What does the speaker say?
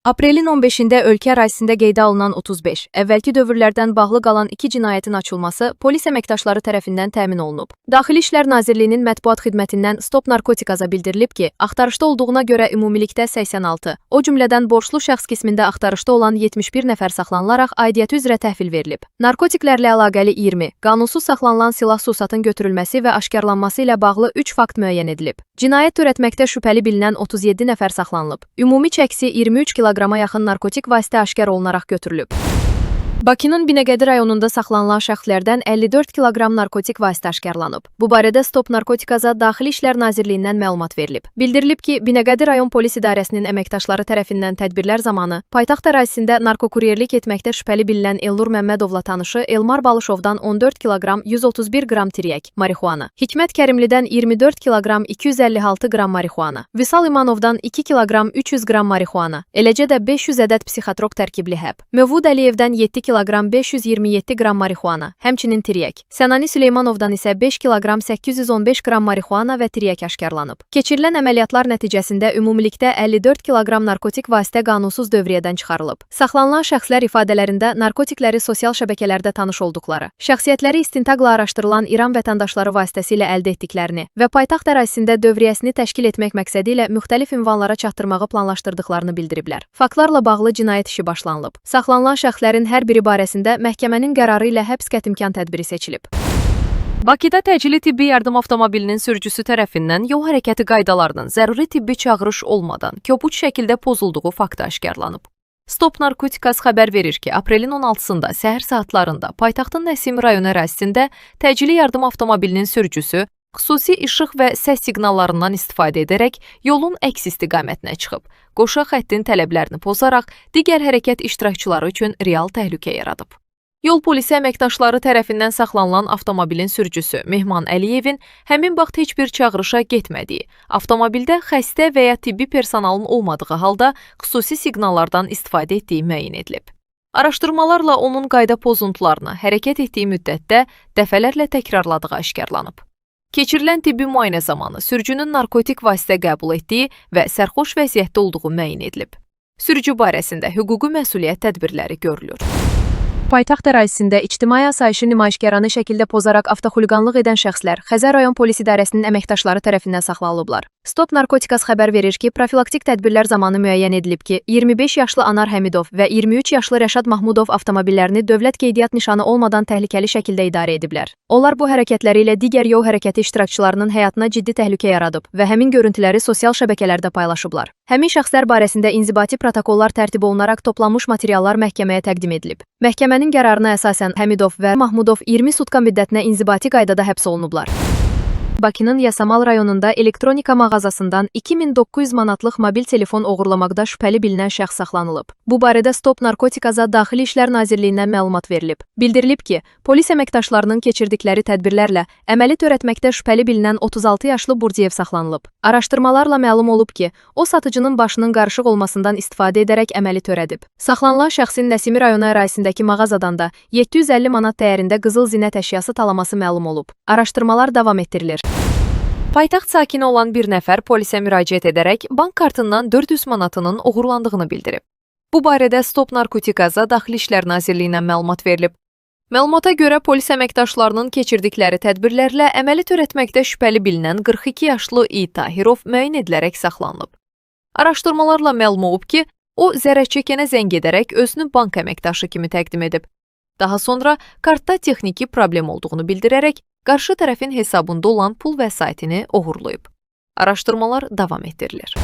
Aprelin 15-də ölkə ərazisində qeydə alınan 35, əvvəlki dövrlərdən bağlı qalan 2 cinayətin açılması polis əməkdaşları tərəfindən təmin olunub. Daxili İşlər Nazirliyinin mətbuat xidmətindən Stop Narkotikaza bildirilib ki, axtarışda olduğuna görə ümumilikdə 86, o cümlədən borclu şəxs qismində axtarışda olan 71 nəfər saxlanılaraq aidiyyəti üzrə təhvil verilib. Narkotiklərlə əlaqəli 20, qanunsuz saxlanılan silah-sursatın götürülməsi və aşkarlanması ilə bağlı 3 fakt müəyyən edilib. Cinayət törətməkdə şübhəli bilinən 37 nəfər saxlanılıb. Ümumi çəkisi 23 kiloqrama yaxın narkotik vasitə aşkar olunaraq götürülüb. Bakının Binəqədi rayonunda saxlanılan şəxslərdən 54 kiloqram narkotik vasitə aşkarlanıb. Bu barədə Stop Narkotikaza Daxili İşlər Nazirliyindən məlumat verilib. Bildirilib ki, Binəqədi rayon polis idarəsinin əməkdaşları tərəfindən tədbirlər zamanı paytaxt ərazisində narkokuryerlik etməkdə şübhəli bilinən Elnur Məmmədovla tanışı Elmar Balışovdan 14 kiloqram 131 qram tiryək, marixuana, Hikmət Kərimlidən 24 kiloqram 256 qram marixuana, Vüsal İmanovdan 2 kiloqram 300 qram marixuana, eləcə də 500 ədəd psixotrop tərkibli həb, Mövud Əliyevdən 7 kiloqram 527 qram marixuana, həmçinin tiryək. Sənani Süleymanovdan isə 5 kiloqram 815 qram marixuana və tiryək aşkarlanıb. Keçirilən əməliyyatlar nəticəsində ümumilikdə 54 kiloqram narkotik vasitə qanunsuz dövriyyədən çıxarılıb. Saxlanılan şəxslər ifadələrində narkotikləri sosial şəbəkələrdə tanış olduqları, şəxsiyyətləri istintaqla araşdırılan İran vətəndaşları vasitəsilə əldə etdiklərini və paytaxt ərazisində dövriyyəsini təşkil etmək məqsədi ilə müxtəlif ünvanlara çatdırmağı planlaşdırdıqlarını bildiriblər. Faktlarla bağlı cinayət işi başlanılıb. Saxlanılan şəxslərin hər biri barəsində məhkəmənin qərarı ilə həbs qətimkan tədbiri seçilib. Bakıda təcili tibbi yardım avtomobilinin sürücüsü tərəfindən yol hərəkəti qaydalarının zəruri tibbi çağırış olmadan kobud şəkildə pozulduğu faktı aşkarlanıb. Stop Narkotikas xəbər verir ki, aprelin 16-sında səhər saatlarında paytaxtın Nəsim rayonu ərazisində təcili yardım avtomobilinin sürücüsü xüsusi işıq və səs siqnallarından istifadə edərək yolun əks istiqamətinə çıxıb, qoşa xəttin tələblərini pozaraq digər hərəkət iştirakçıları üçün real təhlükə yaradıb. Yol polisi əməkdaşları tərəfindən saxlanılan avtomobilin sürücüsü Mehman Əliyevin həmin vaxt heç bir çağırışa getmədiyi, avtomobildə xəstə və ya tibbi personalın olmadığı halda xüsusi siqnallardan istifadə etdiyi müəyyən edilib. Araşdırmalarla onun qayda pozuntularını hərəkət etdiyi müddətdə dəfələrlə təkrarladığı aşkarlanıb. Keçirilən tibbi müayinə zamanı sürücünün narkotik vasitə qəbul etdiyi və sərxoş vəziyyətdə olduğu müəyyən edilib. Sürücü barəsində hüquqi məsuliyyət tədbirləri görülür. Paytaxt ərazisində ictimai asayişi nümayişkaranə şəkildə pozaraq avtoxuliqanlıq edən şəxslər Xəzər rayon polis idarəsinin əməkdaşları tərəfindən saxlanılıblar. Stop Narkotikas xəbər verir ki, profilaktik tədbirlər zamanı müəyyən edilib ki, 25 yaşlı Anar Həmidov və 23 yaşlı Rəşad Mahmudov avtomobillərini dövlət qeydiyyat nişanı olmadan təhlükəli şəkildə idarə ediblər. Onlar bu hərəkətləri ilə digər yol hərəkəti iştirakçılarının həyatına ciddi təhlükə yaradıb və həmin görüntüləri sosial şəbəkələrdə paylaşıblar. Həmin şəxslər barəsində inzibati protokollar tərtib olunaraq toplanmış materiallar məhkəməyə təqdim edilib. Məhkəmənin qərarına əsasən Həmidov və Mahmudov 20 sutka müddətinə inzibati qaydada həbs olunublar. Bakının Yasamal rayonunda elektronika mağazasından 2900 manatlıq mobil telefon oğurlamaqda şübhəli bilinən şəxs saxlanılıb. Bu barədə Stop Narkotikaza Daxili İşlər Nazirliyindən məlumat verilib. Bildirilib ki, polis əməkdaşlarının keçirdikləri tədbirlərlə əməli törətməkdə şübhəli bilinən 36 yaşlı Burdiyev saxlanılıb. Araşdırmalarla məlum olub ki, o satıcının başının qarışıq olmasından istifadə edərək əməli törədib. Saxlanılan şəxsin Nəsimi rayonu ərazisindəki mağazadan da 750 manat dəyərində qızıl zinət əşyası talaması məlum olub. Araşdırmalar davam etdirilir. Paytaxt sakini olan bir nəfər polisə müraciət edərək bank kartından 400 manatının oğurlandığını bildirib. Bu barədə Stop Narkotikaza Daxili İşlər Nazirliyindən məlumat verilib. Məlumata görə polis əməkdaşlarının keçirdikləri tədbirlərlə əməli törətməkdə şübhəli bilinən 42 yaşlı İ. Tahirov müəyyən edilərək saxlanılıb. Araşdırmalarla məlum olub ki, o zərərçəkənə zəng edərək özünü bank əməkdaşı kimi təqdim edib. Daha sonra kartda texniki problem olduğunu bildirərək qarşı tərəfin hesabında olan pul vəsaitini oğurlayıb. Araşdırmalar davam etdirilir.